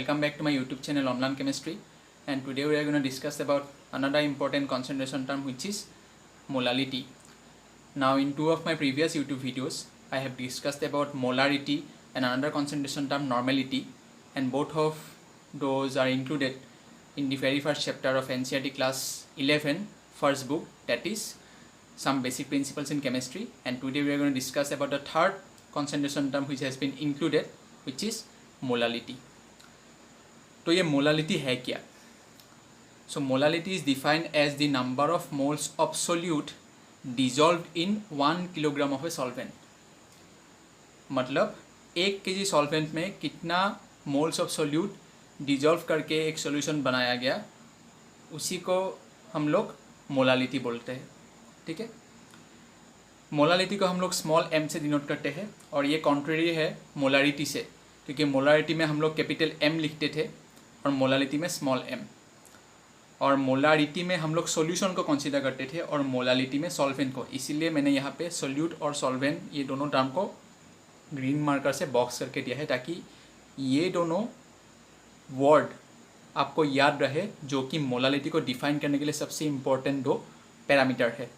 welcome back to my YouTube channel Online Chemistry, and today we are going to discuss about another important concentration term, which is molality. Now in two of my previous YouTube videos I have discussed about molarity and another concentration term, normality, and both of those are included in the very first chapter of NCERT class 11 first book, that is some basic principles in chemistry. And today we are going to discuss about the third concentration term which has been included, which is molality. तो ये molality है क्या? So molality is defined as the number of moles of solute dissolved in 1 kilogram of a solvent. मतलब 1 kg solvent में कितना moles of solute dissolve करके एक solution बनाया गया, उसी को हम लोग मोलालिटी बोलते हैं. ठीक है, मोलालिटी को हम लोग स्मॉल m से डिनोट करते हैं, और ये कॉन्ट्रेरी है मोलारिटी से, क्योंकि मोलारिटी में हम लोग कैपिटल M लिखते थे और मोलालिटी में स्मॉल m. और मोलारिटी में हम लोग सॉल्यूशन को कंसीडर करते थे और मोलालिटी में सॉल्वेंट को. इसीलिए मैंने यहाँ पे सोल्यूट और सॉल्वेंट ये दोनों टर्म को ग्रीन मार्कर से बॉक्स करके दिया है, ताकि ये दोनों वर्ड आपको याद रहे, जो कि मोलालिटी को डिफाइन करने के लिए सबसे इम्पोर्टेंट 2 पैरामीटर है.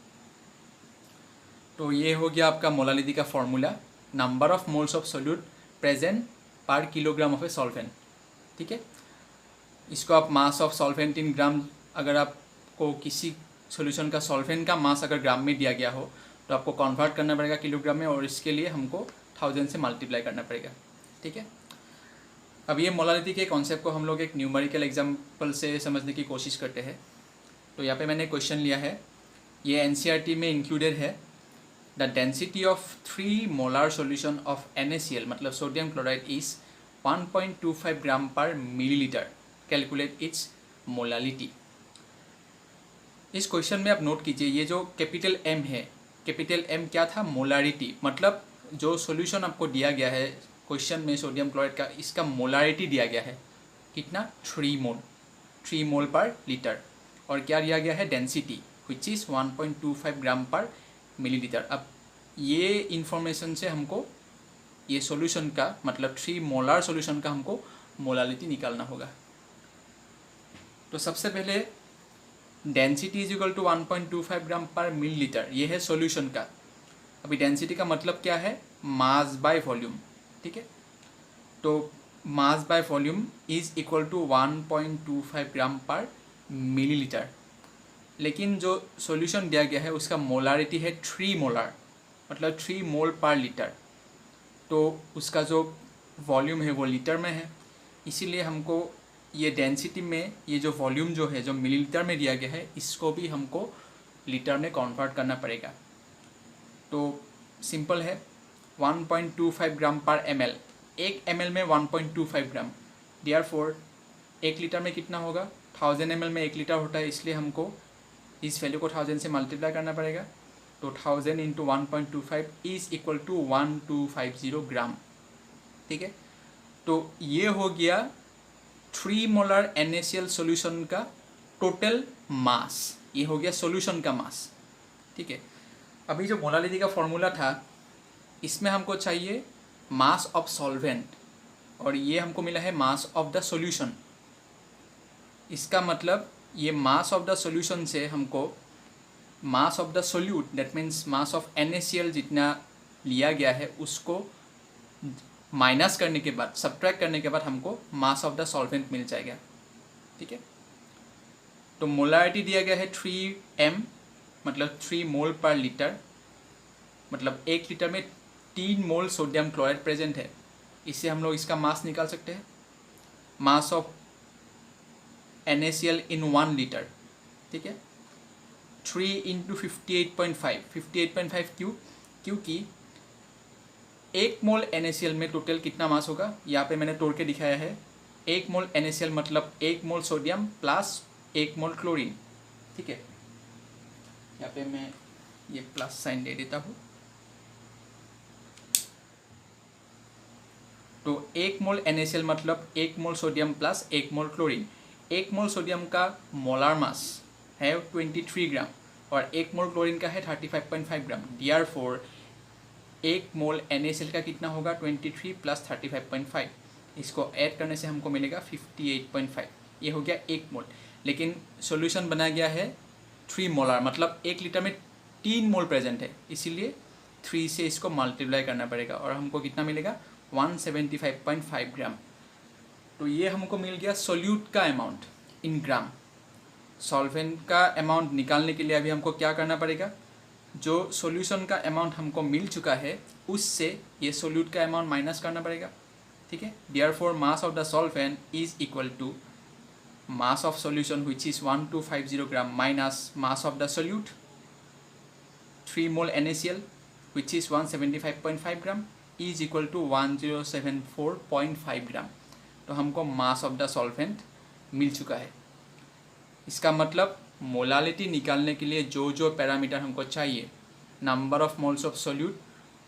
तो ये हो गया आपका मोलालिटी का formula, number of moles of solute present पर किलोग्राम ऑफ ए सॉल्वेंट. ठीक है, इसको आप मास ऑफ सॉल्वेंट इन ग्राम, अगर आपको किसी सॉल्यूशन का सॉल्वेंट का मास अगर ग्राम में दिया गया हो तो आपको कन्वर्ट करना पड़ेगा किलोग्राम में, और इसके लिए हमको 1000 से मल्टीप्लाई करना पड़ेगा. ठीक है, अब ये मोलालिटी के कॉन्सेप्ट को हम लोग एक न्यूमेरिकल एग्जाम्पल से समझने की कोशिश करते हैं. तो यहाँ पे मैंने क्वेश्चन लिया है, ये NCERT में इंक्लूडेड है. The density of 3 molar solution of NaCl मतलब sodium chloride is 1.25 gram per millilitre. Calculate its molality. इस क्वेश्चन में आप नोट कीजिए, ये जो कैपिटल M है, कैपिटल M क्या था? मोलारिटी. मतलब जो सॉल्यूशन आपको दिया गया है क्वेश्चन में सोडियम क्लोराइड का, इसका मोलारिटी दिया गया है कितना? 3 मोल पर लीटर. और क्या दिया गया है? Density, which is 1.25 gram per millilitre. अब ये इन्फॉर्मेशन से हमको ये सॉल्यूशन का मतलब 3 मोलार सॉल्यूशन का हमको मोलालिटी निकालना होगा. तो सबसे पहले density is equal to 1.25 gram per millilitre, ये है सॉल्यूशन का. अभी डेंसिटी का मतलब क्या है? Mass by volume. ठीक है, तो mass by volume is equal to 1.25 gram per millilitre. लेकिन जो सॉल्यूशन दिया गया है उसका मोलारिटी है 3 मोलार, मतलब 3 मोल पर लीटर. तो उसका जो वॉल्यूम है वो लीटर में है, इसीलिए हमको ये डेंसिटी में ये जो वॉल्यूम जो है, जो मिलीलीटर में दिया गया है, इसको भी हमको लीटर में कन्वर्ट करना पड़ेगा. तो सिंपल है, 1.25 ग्राम पर ml, 1 ml में 1.25 ग्राम. देयरफॉर 1 लीटर में कितना होगा? 1000 ml में 1 लीटर होता है, इसलिए हमको इस वैल्यू को 1000 से मल्टीप्लाई करना पड़ेगा. तो 1000 इंटू 1.25 इज इक्वल टू 1250 ग्राम. ठीक है, तो ये हो गया 3 मोलर NaCl सॉल्यूशन का टोटल मास. ये हो गया सॉल्यूशन का मास. ठीक है, अभी जो मोलालिटी का फॉर्मूला था, इसमें हमको चाहिए मास ऑफ सॉल्वेंट, और ये हमको मिला है मास ऑफ द सॉल्यूशन. इसका मतलब ये मास ऑफ द सॉल्यूशन से हमको mass of the solute, that means mass of NaCl जितना लिया गया है उसको माइनस करने के बाद, सब्ट्रैक्ट करने के बाद हमको मास ऑफ द सॉल्वेंट मिल जाएगा. ठीक है, तो मोलारिटी दिया गया है 3m, मतलब 3 मोल पर लीटर. मतलब 1 लीटर में 3 मोल सोडियम क्लोराइड प्रेजेंट है. इससे हम लोग इसका मास निकाल सकते हैं, mass of NaCl in 1 litre. ठीक है, 3 इंटू 58.5 क्यों? क्योंकि 1 मोल NaCl में टोटल कितना मास होगा, यहाँ पे मैंने तोड़ के दिखाया है. 1 मोल NaCl मतलब 1 मोल सोडियम प्लस 1 मोल क्लोरीन. ठीक है, यहाँ पे मैं ये प्लस साइन दे देता हूँ. तो 1 मोल NaCl मतलब 1 मोल सोडियम प्लस 1 मोल क्लोरीन. 1 मोल सोडियम का मोलार मास है 23 ग्राम और 1 मोल क्लोरीन का है 35.5 ग्राम. देयरफॉर 1 मोल NaCl का कितना होगा? 23 प्लस 35.5. इसको ऐड करने से हमको मिलेगा 58.5। ये हो गया 1 मोल, लेकिन सॉल्यूशन बना गया है 3 मोलर, मतलब 1 लीटर में 3 मोल प्रेजेंट है, इसीलिए 3 से इसको मल्टीप्लाई करना पड़ेगा और हमको कितना मिलेगा 175.5 ग्राम। तो ये हमको मिल गया सोल्यूट का अमाउंट इन ग्राम। सॉल्वेंट का अमाउंट निकालने के लिए अभी हमको क्या करना पड़ेगा, जो सॉल्यूशन का अमाउंट हमको मिल चुका है उससे ये सोल्यूट का अमाउंट माइनस करना पड़ेगा, ठीक है। Therefore mass of the solvent is equal to mass of solution which is 1250 gram minus mass of the solute 3 mole NaCl which is 175.5 gram is equal to 1074.5 gram. तो हमको mass of the solvent मिल चुका है। इसका मतलब molality निकालने के लिए जो जो पैरामीटर हमको चाहिए, number of moles of solute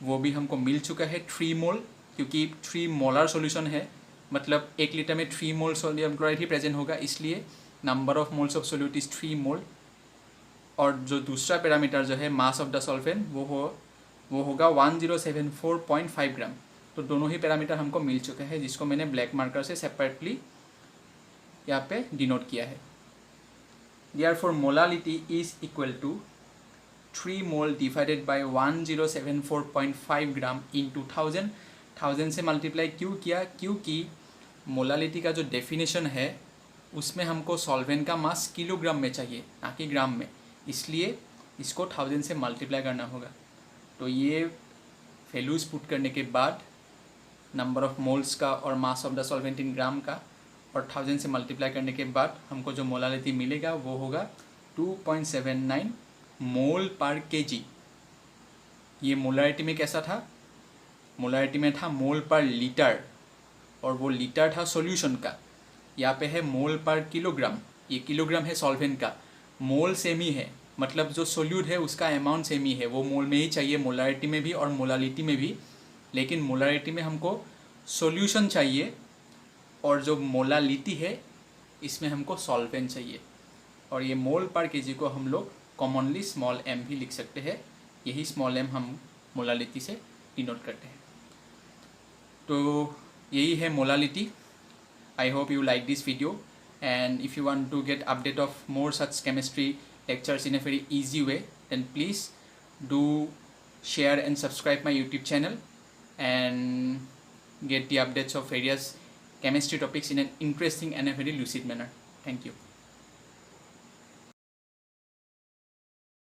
वो भी हमको मिल चुका है 3 मोल, क्योंकि 3 मोलर सॉल्यूशन है, मतलब 1 लीटर में 3 मोल सोडियम क्लोराइड ही प्रेजेंट होगा, इसलिए number of moles of solute is 3 मोल। और जो दूसरा पैरामीटर जो है मास ऑफ द सॉल्वेंट वो होगा 1074.5 ग्राम। तो दोनों ही पैरामीटर हमको मिल चुके हैं, जिसको मैंने ब्लैक मार्कर से सेपरेटली यहाँ पे डिनोट किया है। Therefore molality is equal to 3 mole divided by 1074.5 gram into 1000 से मल्टीप्लाई क्यों किया, क्योंकि मोलालिटी का जो डेफिनेशन है उसमें हमको सॉल्वेंट का मास किलोग्राम में चाहिए ना कि ग्राम में, इसलिए इसको 1000 से मल्टीप्लाई करना होगा। तो ये वैल्यूज़ पुट करने के बाद नंबर ऑफ मोल्स का और mass of the solvent in gram का और 1000 से मल्टीप्लाई करने के बाद हमको जो मोलालिटी मिलेगा वो होगा 2.79 मोल पर केजी। ये मोलारिटी में कैसा था, मोलारिटी में था मोल पर लीटर, और वो लीटर था सॉल्यूशन का। यहाँ पे है मोल पर किलोग्राम, ये किलोग्राम है सॉल्वेंट का, मोल सेम ही है, मतलब जो सोल्यूट है उसका अमाउंट सेम ही है, वो मोल में ही चाहिए, मोलारिटी में भी और मोलालिटी में भी। लेकिन मोलारिटी में हमको सॉल्यूशन चाहिए और जो मोलालिटी है इसमें हमको सॉल्वेंट चाहिए, और ये मोल पर केजी को हम लोग कॉमनली स्मॉल m भी लिख सकते हैं, यही स्मॉल m हम मोलालिटी से डिनोट करते हैं। तो यही है molality. I hope you like this video, and if you want to get update of more such chemistry lectures in a very easy way, then please do share and subscribe my YouTube channel and get the updates of various chemistry topics in an interesting and a very lucid manner. Thank you.